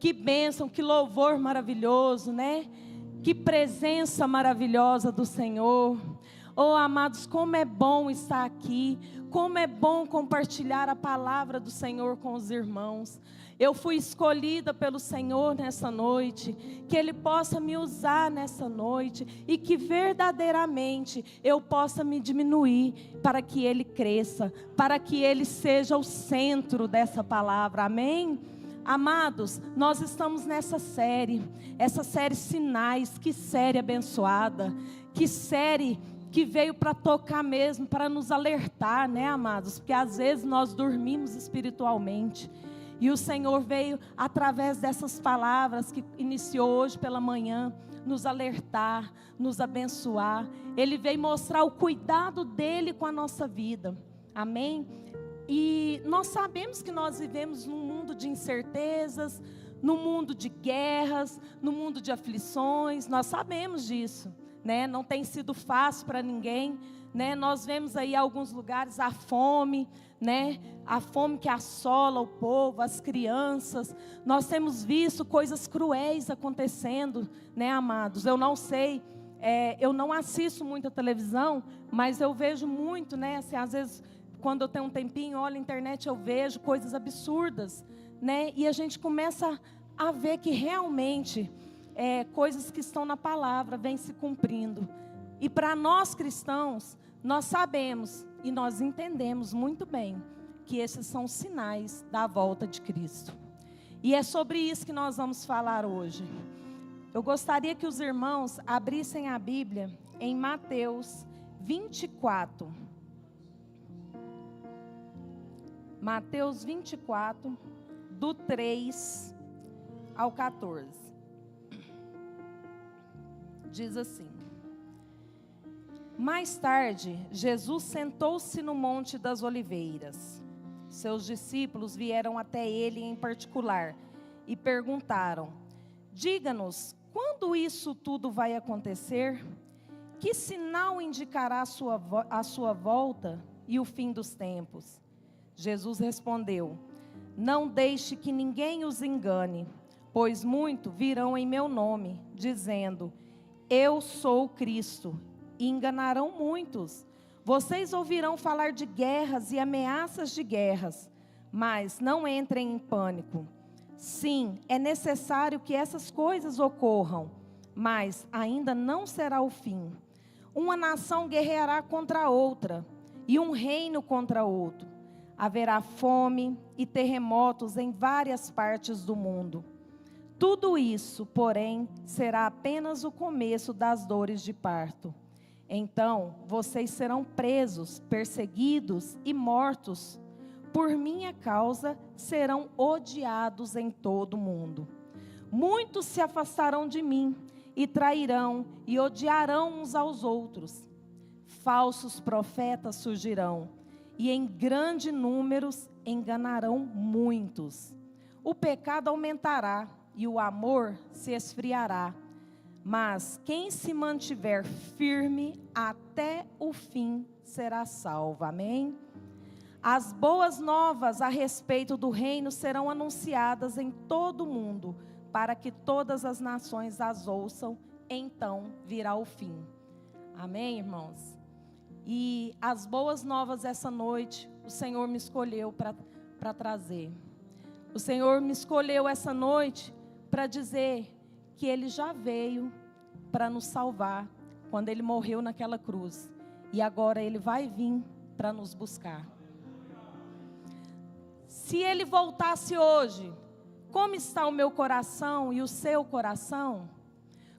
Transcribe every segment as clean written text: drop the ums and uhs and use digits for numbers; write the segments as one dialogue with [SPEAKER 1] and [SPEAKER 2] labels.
[SPEAKER 1] Que bênção, que louvor maravilhoso, né? Que presença maravilhosa do Senhor. Oh, amados, como é bom estar aqui. Como é bom compartilhar a palavra do Senhor com os irmãos. Eu fui escolhida pelo Senhor nessa noite. Que Ele possa me usar nessa noite. E que verdadeiramente eu possa me diminuir para que Ele cresça. Para que Ele seja o centro dessa palavra. Amém? Amados, nós estamos nessa série. Essa série Sinais. Que série abençoada. Que série que veio para tocar mesmo, para nos alertar, né, amados? Porque às vezes nós dormimos espiritualmente. E o Senhor veio, através dessas palavras que iniciou hoje pela manhã, nos alertar, nos abençoar. Ele veio mostrar o cuidado dEle com a nossa vida. Amém? E nós sabemos que nós vivemos num mundo de incertezas, num mundo de guerras, num mundo de aflições. Nós sabemos disso. Né? Não tem sido fácil para ninguém, né? Nós vemos aí em alguns lugares a fome, né? A fome que assola o povo, as crianças. Nós temos visto coisas cruéis acontecendo, né, amados? Eu não sei, eu não assisto muita televisão, mas eu vejo muito, né? Assim, às vezes, quando eu tenho um tempinho, olho na internet, eu vejo coisas absurdas, né? E a gente começa a ver que realmente coisas que estão na palavra vêm se cumprindo. E para nós cristãos, nós sabemos e nós entendemos muito bem que esses são sinais da volta de Cristo. E é sobre isso que nós vamos falar hoje. Eu gostaria que os irmãos abrissem a Bíblia em Mateus 24. Mateus 24, do 3 ao 14. Diz assim: mais tarde, Jesus sentou-se no Monte das Oliveiras. Seus discípulos vieram até ele em particular e perguntaram: diga-nos, quando isso tudo vai acontecer? Que sinal indicará a sua volta e o fim dos tempos? Jesus respondeu: não deixe que ninguém os engane, pois muitos virão em meu nome, dizendo: eu sou o Cristo, e enganarão muitos. Vocês ouvirão falar de guerras e ameaças de guerras, mas não entrem em pânico. Sim, é necessário que essas coisas ocorram, mas ainda não será o fim. Uma nação guerreará contra a outra, e um reino contra outro. Haverá fome e terremotos em várias partes do mundo. Tudo isso, porém, será apenas o começo das dores de parto. Então, vocês serão presos, perseguidos e mortos. Por minha causa, serão odiados em todo o mundo. Muitos se afastarão de mim e trairão e odiarão uns aos outros. Falsos profetas surgirão e em grande número enganarão muitos. O pecado aumentará e o amor se esfriará, mas quem se mantiver firme até o fim será salvo. Amém? As boas novas a respeito do reino serão anunciadas em todo o mundo, para que todas as nações as ouçam, então virá o fim. Amém, irmãos? E as boas novas essa noite, o Senhor me escolheu para trazer. O Senhor me escolheu essa noite para dizer que Ele já veio para nos salvar quando Ele morreu naquela cruz. E agora Ele vai vir para nos buscar. Se Ele voltasse hoje, como está o meu coração e o seu coração?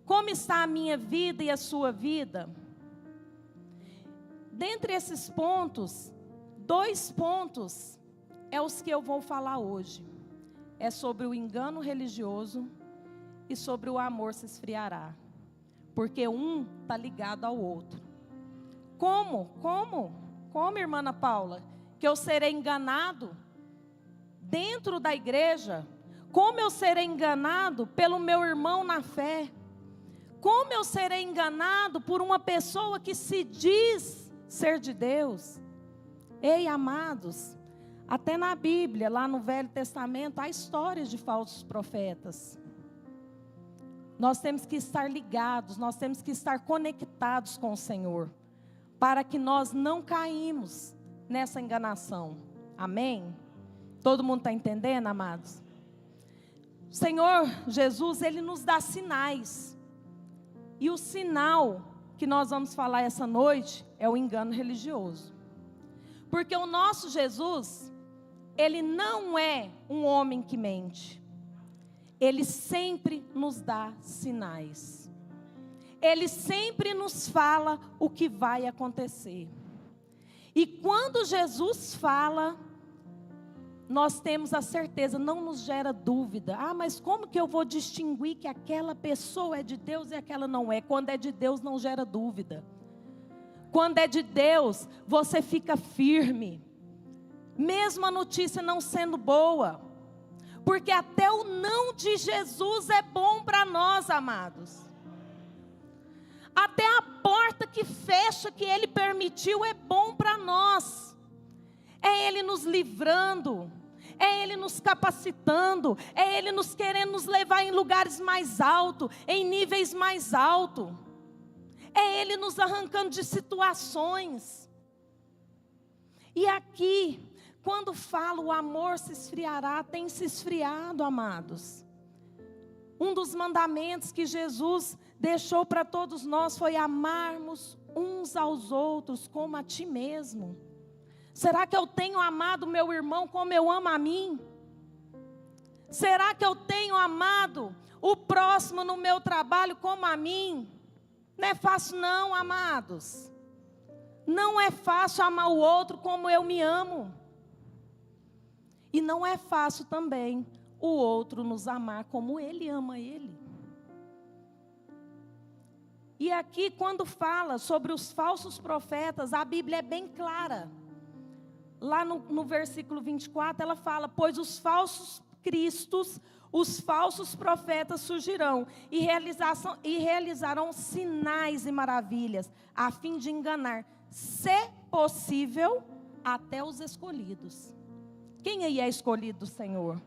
[SPEAKER 1] Como está a minha vida e a sua vida? Dentre esses pontos, 2 pontos é os que eu vou falar hoje. É sobre o engano religioso e sobre o amor se esfriará. Porque um está ligado ao outro. Como, irmã Ana Paula? Que eu serei enganado dentro da igreja? Como eu serei enganado pelo meu irmão na fé? Como eu serei enganado por uma pessoa que se diz ser de Deus? Ei, amados, Até na Bíblia, lá no Velho Testamento, há histórias de falsos profetas. Nós temos que estar ligados, nós temos que estar conectados com o Senhor, para que nós não caímos nessa enganação. Amém? Todo mundo está entendendo, amados? O Senhor Jesus, Ele nos dá sinais. E o sinal que nós vamos falar essa noite é o engano religioso. Porque o nosso Jesus, Ele não é um homem que mente. Ele sempre nos dá sinais. Ele sempre nos fala o que vai acontecer. E quando Jesus fala, nós temos a certeza, não nos gera dúvida. Ah, mas como que eu vou distinguir que aquela pessoa é de Deus e aquela não é? Quando é de Deus, não gera dúvida. Quando é de Deus, você fica firme. Mesmo a notícia não sendo boa. Porque até o não de Jesus é bom para nós, amados. Até a porta que fecha, que Ele permitiu, é bom para nós. É Ele nos livrando, é Ele nos capacitando, é Ele nos querendo nos levar em lugares mais altos, em níveis mais altos. É Ele nos arrancando de situações. E aqui, quando fala o amor se esfriará, tem se esfriado, amados. Um dos mandamentos que Jesus deixou para todos nós foi amarmos uns aos outros como a ti mesmo. Será que eu tenho amado meu irmão como eu amo a mim? Será que eu tenho amado o próximo no meu trabalho como a mim? Não é fácil não, amados. Não é fácil amar o outro como eu me amo. E não é fácil também o outro nos amar como ele ama ele. E aqui, quando fala sobre os falsos profetas, a Bíblia é bem clara. Lá no versículo 24, ela fala: pois os falsos cristos, os falsos profetas surgirão e realizarão sinais e maravilhas, a fim de enganar, se possível, até os escolhidos. Quem aí é escolhido do Senhor?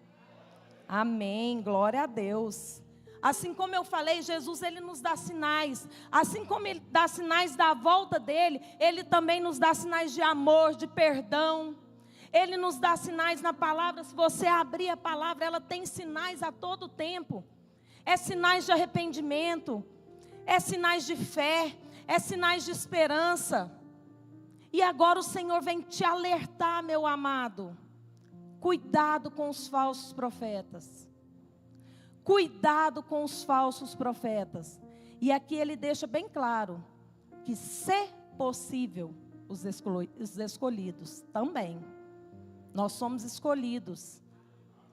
[SPEAKER 1] Amém, glória a Deus. Assim como eu falei, Jesus, Ele nos dá sinais. Assim como Ele dá sinais da volta dEle, Ele também nos dá sinais de amor, de perdão. Ele nos dá sinais na palavra. Se você abrir a palavra, ela tem sinais a todo tempo. É sinais de arrependimento, é sinais de fé, é sinais de esperança. E agora o Senhor vem te alertar, meu amado. Cuidado com os falsos profetas. Cuidado com os falsos profetas. E aqui ele deixa bem claro que, se possível, os escolhidos também. Nós somos escolhidos.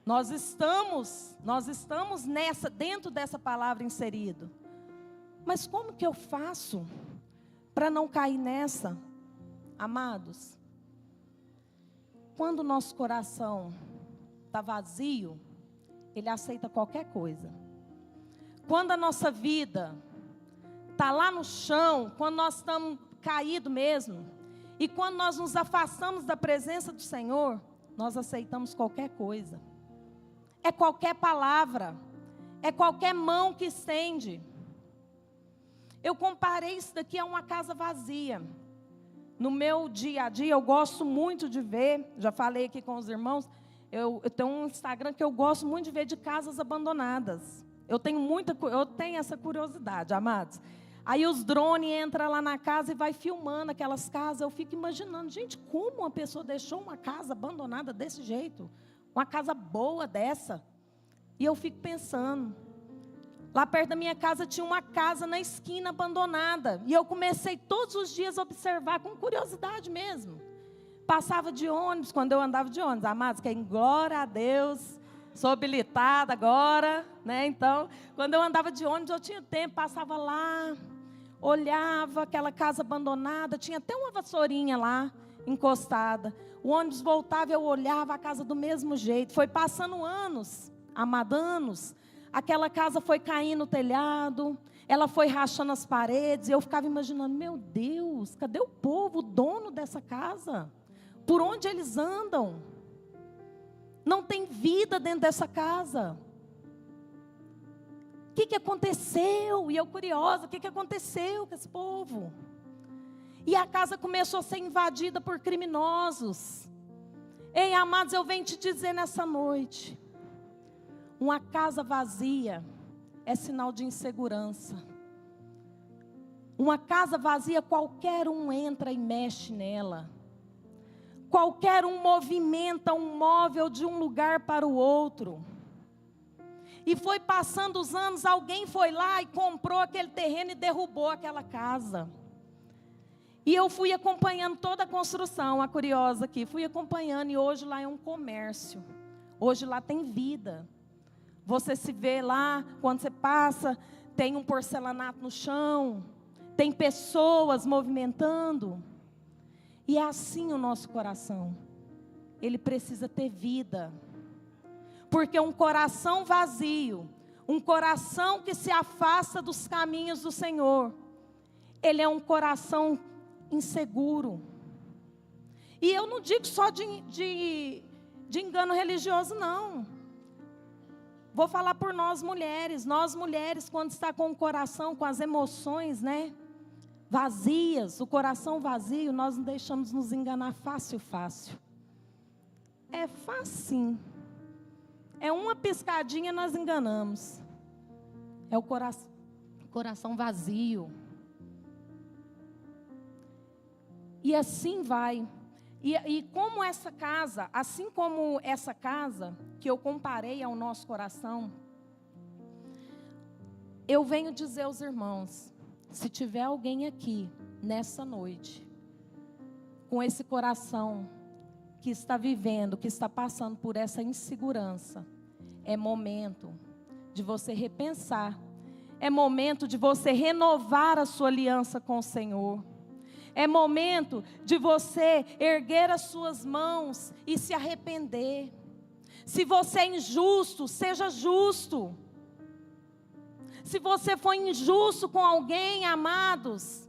[SPEAKER 1] Nós estamos dentro dessa palavra inserido. Mas como que eu faço para não cair nessa, amados? Quando o nosso coração está vazio, ele aceita qualquer coisa. Quando a nossa vida está lá no chão, quando nós estamos caídos mesmo, e quando nós nos afastamos da presença do Senhor, nós aceitamos qualquer coisa. É qualquer palavra, é qualquer mão que estende. Eu comparei isso daqui a uma casa vazia. No meu dia a dia, eu gosto muito de ver, já falei aqui com os irmãos, eu tenho um Instagram que eu gosto muito de ver de casas abandonadas. Eu tenho essa curiosidade, amados. Aí os drones entram lá na casa e vai filmando aquelas casas. Eu fico imaginando, gente, como uma pessoa deixou uma casa abandonada desse jeito? Uma casa boa dessa? E eu fico pensando, lá perto da minha casa tinha uma casa na esquina abandonada. E eu comecei todos os dias a observar com curiosidade mesmo. Passava de ônibus, quando eu andava de ônibus, amados, que glória a Deus, sou habilitada agora, né? Então, quando eu andava de ônibus, eu tinha tempo, passava lá, olhava aquela casa abandonada, tinha até uma vassourinha lá, encostada. O ônibus voltava, eu olhava a casa do mesmo jeito. Foi passando anos, amados, anos. Aquela casa foi caindo no telhado, ela foi rachando as paredes, e eu ficava imaginando, meu Deus, cadê o povo, o dono dessa casa? Por onde eles andam? Não tem vida dentro dessa casa. O que aconteceu? E eu curiosa, o que aconteceu com esse povo? E a casa começou a ser invadida por criminosos. Ei, amados, eu venho te dizer nessa noite, uma casa vazia é sinal de insegurança. Uma casa vazia, qualquer um entra e mexe nela. Qualquer um movimenta um móvel de um lugar para o outro. E foi passando os anos, alguém foi lá e comprou aquele terreno e derrubou aquela casa. E eu fui acompanhando toda a construção, a curiosa aqui, fui acompanhando e hoje lá é um comércio. Hoje lá tem vida. Você se vê lá, quando você passa, tem um porcelanato no chão, tem pessoas movimentando. E é assim o nosso coração. Ele precisa ter vida. Porque um coração vazio, um coração que se afasta dos caminhos do Senhor, ele é um coração inseguro. E eu não digo só de engano religioso, não. Vou falar por nós mulheres, quando está com o coração, com as emoções, né? Vazias, o coração vazio, nós não deixamos nos enganar fácil. É facinho. É uma piscadinha nós enganamos. É o coração vazio. E assim vai. E como essa casa, assim como essa casa que eu comparei ao nosso coração, eu venho dizer aos irmãos, se tiver alguém aqui, nessa noite, com esse coração que está vivendo, que está passando por essa insegurança, é momento de você repensar, é momento de você renovar a sua aliança com o Senhor, é momento de você erguer as suas mãos e se arrepender. Se você é injusto, seja justo. Se você for injusto com alguém, amados,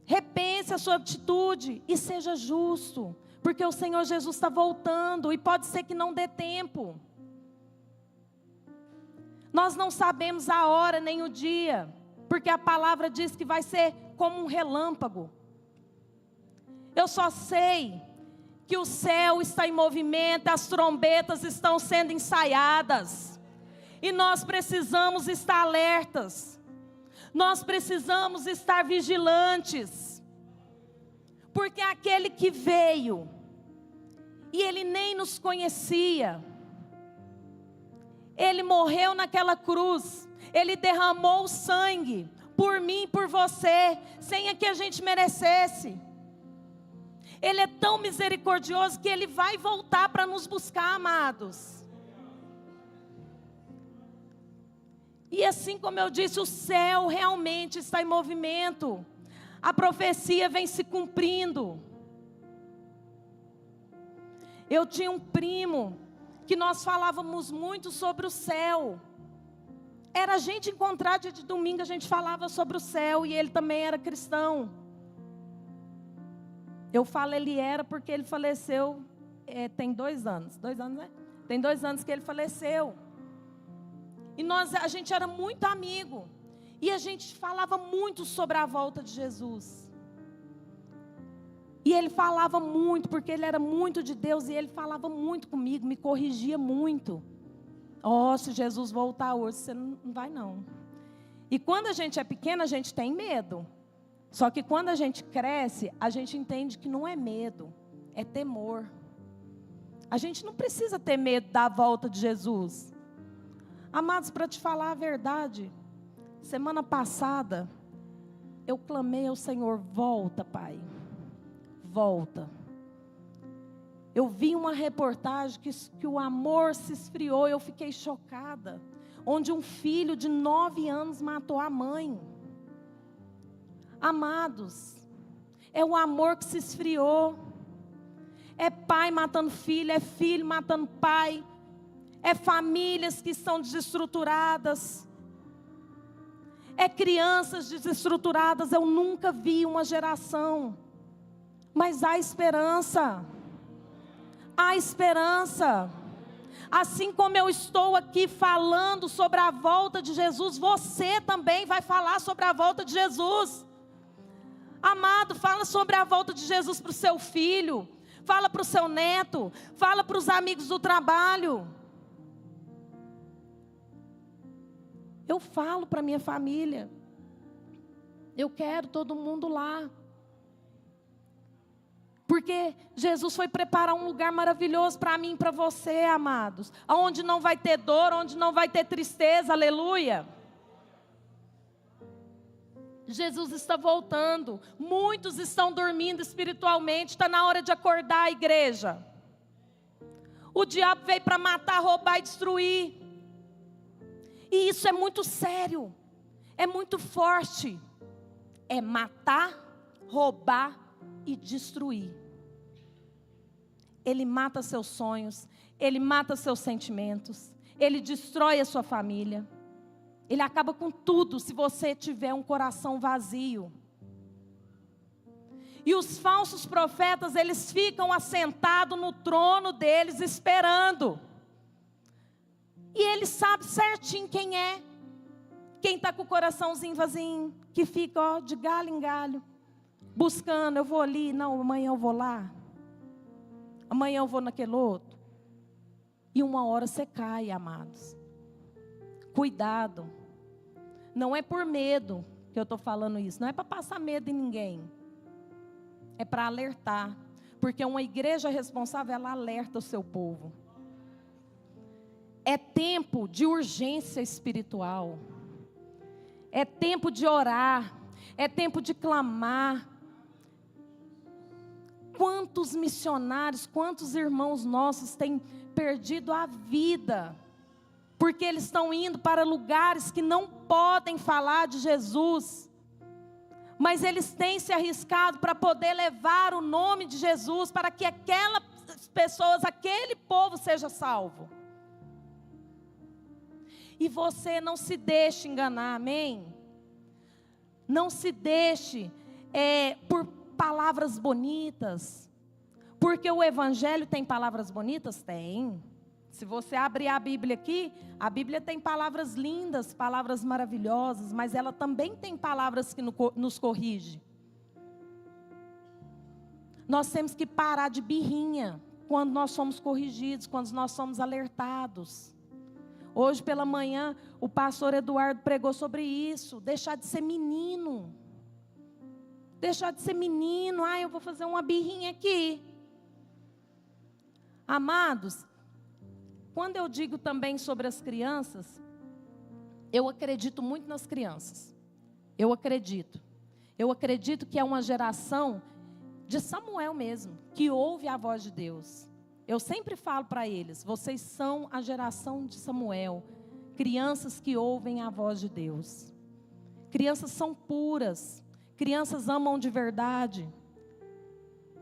[SPEAKER 1] repense a sua atitude e seja justo. Porque o Senhor Jesus está voltando e pode ser que não dê tempo. Nós não sabemos a hora nem o dia, porque a palavra diz que vai ser como um relâmpago. Eu só sei que o céu está em movimento, as trombetas estão sendo ensaiadas. E nós precisamos estar alertas. Nós precisamos estar vigilantes. Porque aquele que veio, e ele nem nos conhecia, ele morreu naquela cruz, ele derramou o sangue por mim e por você, sem que a gente merecesse. Ele é tão misericordioso que ele vai voltar para nos buscar, amados. E assim como eu disse, o céu realmente está em movimento. A profecia vem se cumprindo. Eu tinha um primo que nós falávamos muito sobre o céu. Era a gente encontrar dia de domingo, a gente falava sobre o céu, e ele também era cristão. Eu falo ele era porque ele faleceu, tem 2 anos. 2 anos, né? Tem 2 anos que ele faleceu. E a gente era muito amigo. E a gente falava muito sobre a volta de Jesus. E ele falava muito, porque ele era muito de Deus. E ele falava muito comigo, me corrigia muito. Se Jesus voltar hoje, você não vai não. E quando a gente é pequena, a gente tem medo. Só que quando a gente cresce, a gente entende que não é medo, é temor. A gente não precisa ter medo da volta de Jesus. Amados, para te falar a verdade, semana passada, eu clamei ao Senhor, volta, Pai, volta. Eu vi uma reportagem que o amor se esfriou, eu fiquei chocada, onde um filho de 9 anos matou a mãe. Amados, é o amor que se esfriou. É pai matando filho, é filho matando pai. É famílias que estão desestruturadas. É crianças desestruturadas. Eu nunca vi uma geração. Mas há esperança. há esperança. Assim como eu estou aqui falando sobre a volta de Jesus, você também vai falar sobre a volta de Jesus. Amado, fala sobre a volta de Jesus para o seu filho, fala para o seu neto, fala para os amigos do trabalho. Eu falo para minha família, eu quero todo mundo lá. Porque Jesus foi preparar um lugar maravilhoso para mim e para você, amados. Onde não vai ter dor, onde não vai ter tristeza, aleluia. Jesus está voltando. Muitos estão dormindo espiritualmente. Está na hora de acordar a igreja. O diabo veio para matar, roubar e destruir. E isso é muito sério. É muito forte. É matar, roubar e destruir. Ele mata seus sonhos, ele mata seus sentimentos, ele destrói a sua família, ele acaba com tudo se você tiver um coração vazio. E os falsos profetas, eles ficam assentados no trono deles esperando. E ele sabe certinho quem é. Quem está com o coraçãozinho vazio, que fica de galho em galho, buscando, eu vou ali, não, amanhã eu vou lá. Amanhã eu vou naquele outro. E uma hora você cai, amados. Cuidado. Não é por medo que eu estou falando isso. Não é para passar medo em ninguém. É para alertar. Porque uma igreja responsável, ela alerta o seu povo. É tempo de urgência espiritual. É tempo de orar. É tempo de clamar. Quantos missionários, quantos irmãos nossos têm perdido a vida, porque eles estão indo para lugares que não podem falar de Jesus, mas eles têm se arriscado para poder levar o nome de Jesus, para que aquelas pessoas, aquele povo seja salvo. E você não se deixe enganar, amém? Não se deixe por palavras bonitas, porque o evangelho tem palavras bonitas? Tem. Se você abrir a Bíblia aqui, a Bíblia tem palavras lindas, palavras maravilhosas, mas ela também tem palavras que nos corrigem. Nós temos que parar de birrinha quando nós somos corrigidos, quando nós somos alertados. Hoje pela manhã, o pastor Eduardo pregou sobre isso, deixar de ser menino. Deixar de ser menino, eu vou fazer uma birrinha aqui. Amados, quando eu digo também sobre as crianças, eu acredito muito nas crianças. Eu acredito que é uma geração de Samuel mesmo, que ouve a voz de Deus. Eu sempre falo para eles, vocês são a geração de Samuel, crianças que ouvem a voz de Deus. Crianças são puras. Crianças amam de verdade.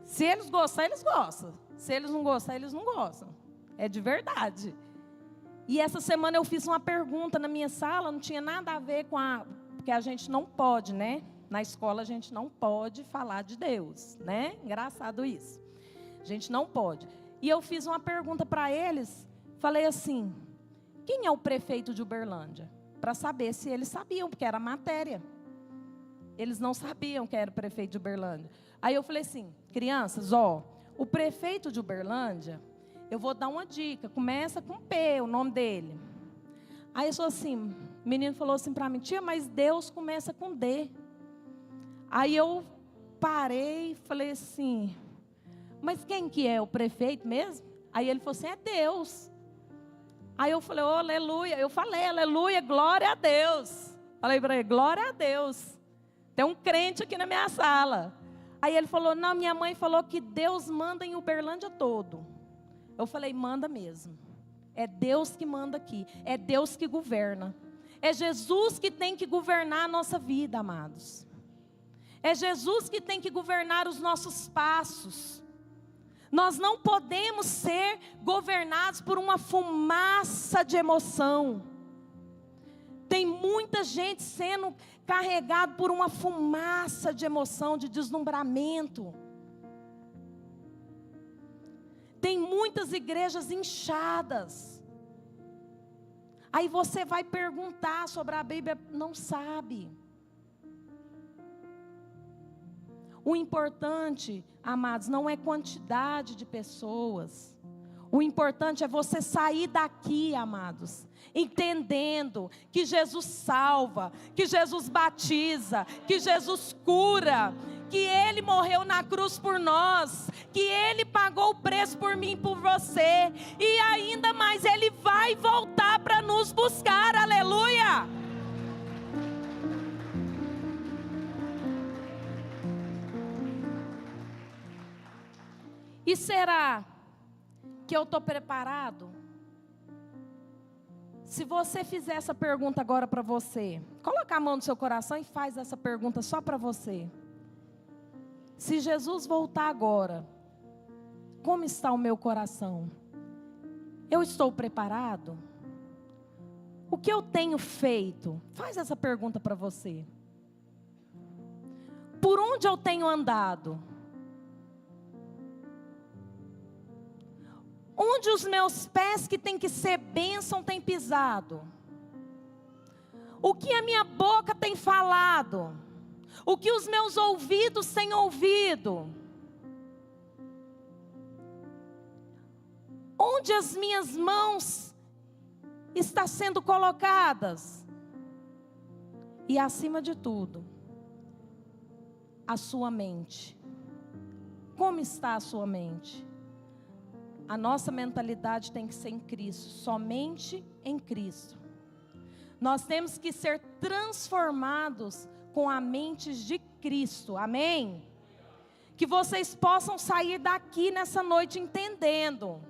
[SPEAKER 1] Se eles gostam, eles gostam. Se eles não gostam, eles não gostam. É de verdade. E essa semana eu fiz uma pergunta na minha sala, não tinha nada a ver com porque a gente não pode, né? Na escola a gente não pode falar de Deus, né? Engraçado isso. A gente não pode. E eu fiz uma pergunta para eles, falei assim, quem é o prefeito de Uberlândia? Para saber se eles sabiam, porque era matéria. Eles não sabiam que era o prefeito de Uberlândia. Aí eu falei assim, crianças, o prefeito de Uberlândia, eu vou dar uma dica, começa com P, o nome dele. Aí eu sou assim, o menino falou assim para mim, tia, mas Deus começa com D. Aí eu parei e falei assim, mas quem que é o prefeito mesmo? Aí ele falou assim, é Deus. Aí eu falei, aleluia, eu falei, aleluia, glória a Deus. Falei para ele, glória a Deus. Tem um crente aqui na minha sala. Aí ele falou, não, minha mãe falou que Deus manda em Uberlândia todo. Eu falei, manda mesmo. É Deus que manda aqui. É Deus que governa. É Jesus que tem que governar a nossa vida, amados. É Jesus que tem que governar os nossos passos. Nós não podemos ser governados por uma fumaça de emoção. Tem muita gente sendo carregado por uma fumaça de emoção, de deslumbramento. Tem Tem muitas igrejas inchadas. Aí você vai perguntar sobre a Bíblia, não sabe. O importante, amados, não é quantidade de pessoas. O importante é você sair daqui, amados, entendendo que Jesus salva, que Jesus batiza, que Jesus cura, que Ele morreu na cruz por nós, que Ele pagou o preço por mim e por você, e ainda mais Ele vai voltar para nos buscar, aleluia! E será que eu estou preparado? Se você fizer essa pergunta agora para você, coloca a mão no seu coração e faz essa pergunta só para você. Se Jesus voltar agora, como está o meu coração? Eu estou preparado? O que eu tenho feito? Faz essa pergunta para você. Por onde eu tenho andado? Onde os meus pés que tem que ser bênção têm pisado? O que a minha boca tem falado? O que os meus ouvidos têm ouvido? Onde as minhas mãos estão sendo colocadas? E acima de tudo, a sua mente. Como está a sua mente? A nossa mentalidade tem que ser em Cristo, somente em Cristo. Nós temos que ser transformados com a mente de Cristo, amém? Que vocês possam sair daqui nessa noite entendendo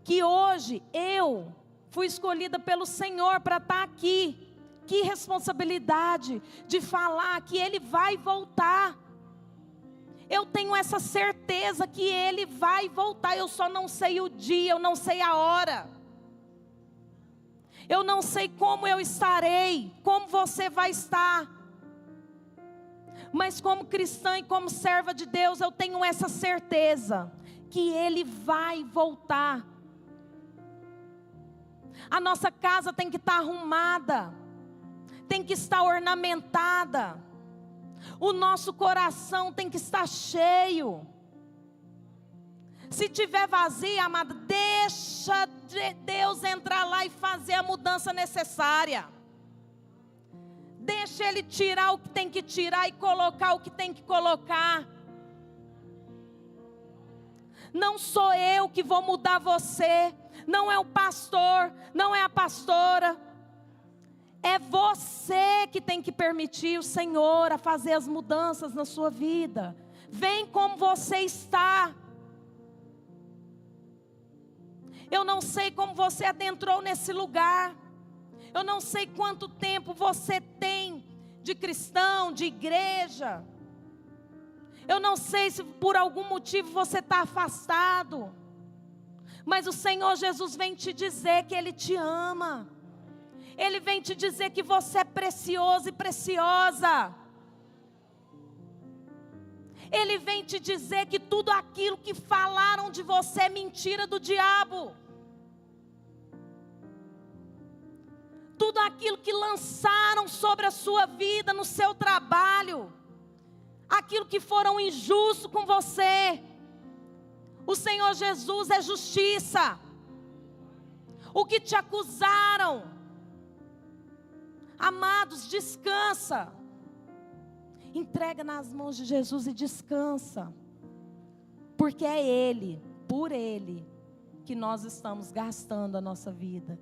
[SPEAKER 1] que hoje eu fui escolhida pelo Senhor para estar aqui. Que responsabilidade de falar que Ele vai voltar. Eu tenho essa certeza que Ele vai voltar. Eu só não sei o dia, eu não sei a hora. Eu não sei como eu estarei, como você vai estar. Mas como cristã e como serva de Deus, eu tenho essa certeza que Ele vai voltar. A nossa casa tem que estar arrumada, tem que estar ornamentada. O nosso coração tem que estar cheio. Se tiver vazio, amada, deixa Deus entrar lá e fazer a mudança necessária. Deixa Ele tirar o que tem que tirar e colocar o que tem que colocar. Não sou eu que vou mudar você. Não é o pastor, não é a pastora. É você que tem que permitir o Senhor a fazer as mudanças na sua vida. Vem como você está. Eu não sei como você adentrou nesse lugar. Eu não sei quanto tempo você tem de cristão, de igreja. Eu não sei se por algum motivo você está afastado. Mas o Senhor Jesus vem te dizer que Ele te ama. Ele vem te dizer que você é precioso e preciosa. Ele vem te dizer que tudo aquilo que falaram de você é mentira do diabo. Tudo aquilo que lançaram sobre a sua vida, no seu trabalho, aquilo que foram injustos com você, o Senhor Jesus é justiça. O que te acusaram, amados, descansa. Entrega nas mãos de Jesus e descansa. Porque é Ele, por Ele, que nós estamos gastando a nossa vida.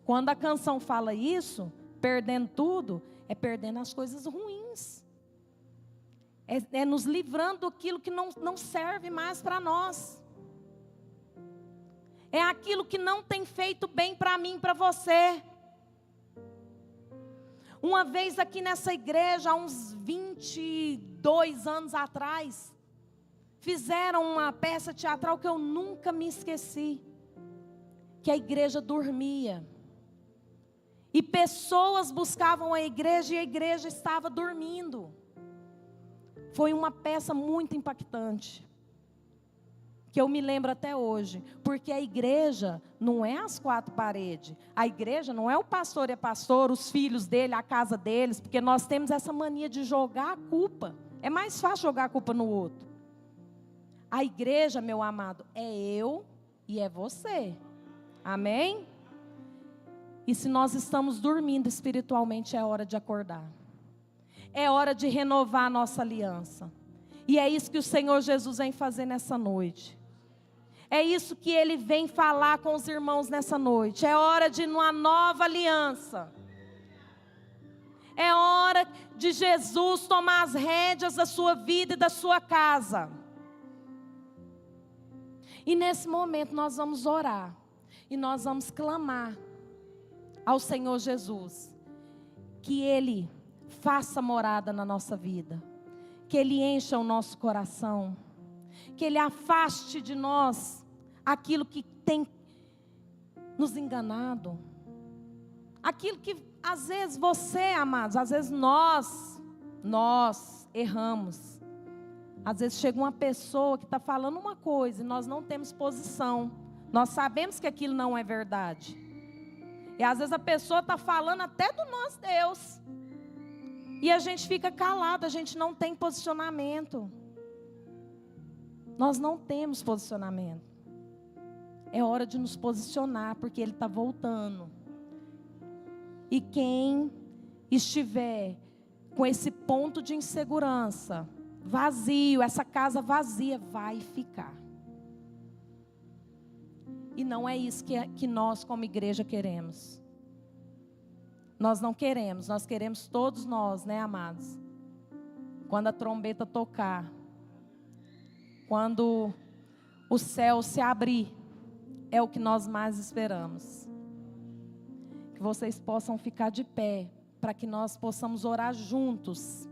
[SPEAKER 1] Quando a canção fala isso, perdendo tudo, é perdendo as coisas ruins. É nos livrando daquilo que não serve mais para nós. É aquilo que não tem feito bem para mim, para você. Uma vez aqui nessa igreja, há uns 22 anos atrás, fizeram uma peça teatral que eu nunca me esqueci. Que a igreja dormia. E pessoas buscavam a igreja e a igreja estava dormindo. Foi uma peça muito impactante. que eu me lembro até hoje, porque a igreja não é as quatro paredes, a igreja não é o pastor e a pastora, os filhos dele, a casa deles, porque nós temos essa mania de jogar a culpa, é mais fácil jogar a culpa no outro. A igreja, meu amado, é eu e é você, amém? E se nós estamos dormindo espiritualmente, é hora de acordar, é hora de renovar a nossa aliança, e é isso que o Senhor Jesus vem fazer nessa noite. É isso que Ele vem falar com os irmãos nessa noite. É hora de uma nova aliança. É hora de Jesus tomar as rédeas da sua vida e da sua casa. E nesse momento nós vamos orar. E nós vamos clamar ao Senhor Jesus. Que Ele faça morada na nossa vida. Que Ele encha o nosso coração. Que Ele afaste de nós aquilo que tem nos enganado. Aquilo que às vezes você, amados, às vezes nós erramos. Às vezes chega uma pessoa que está falando uma coisa e nós não temos posição. Nós sabemos que aquilo não é verdade. E às vezes a pessoa está falando até do nosso Deus. E a gente fica calado, a gente não tem posicionamento. Nós não temos posicionamento. É hora de nos posicionar, porque Ele está voltando. E quem estiver com esse ponto de insegurança, vazio, essa casa vazia, vai ficar. E não é isso que nós como igreja queremos. Nós não queremos, nós queremos todos nós, né, amados? Quando a trombeta tocar, quando o céu se abrir, é o que nós mais esperamos. Que vocês possam ficar de pé, para que nós possamos orar juntos.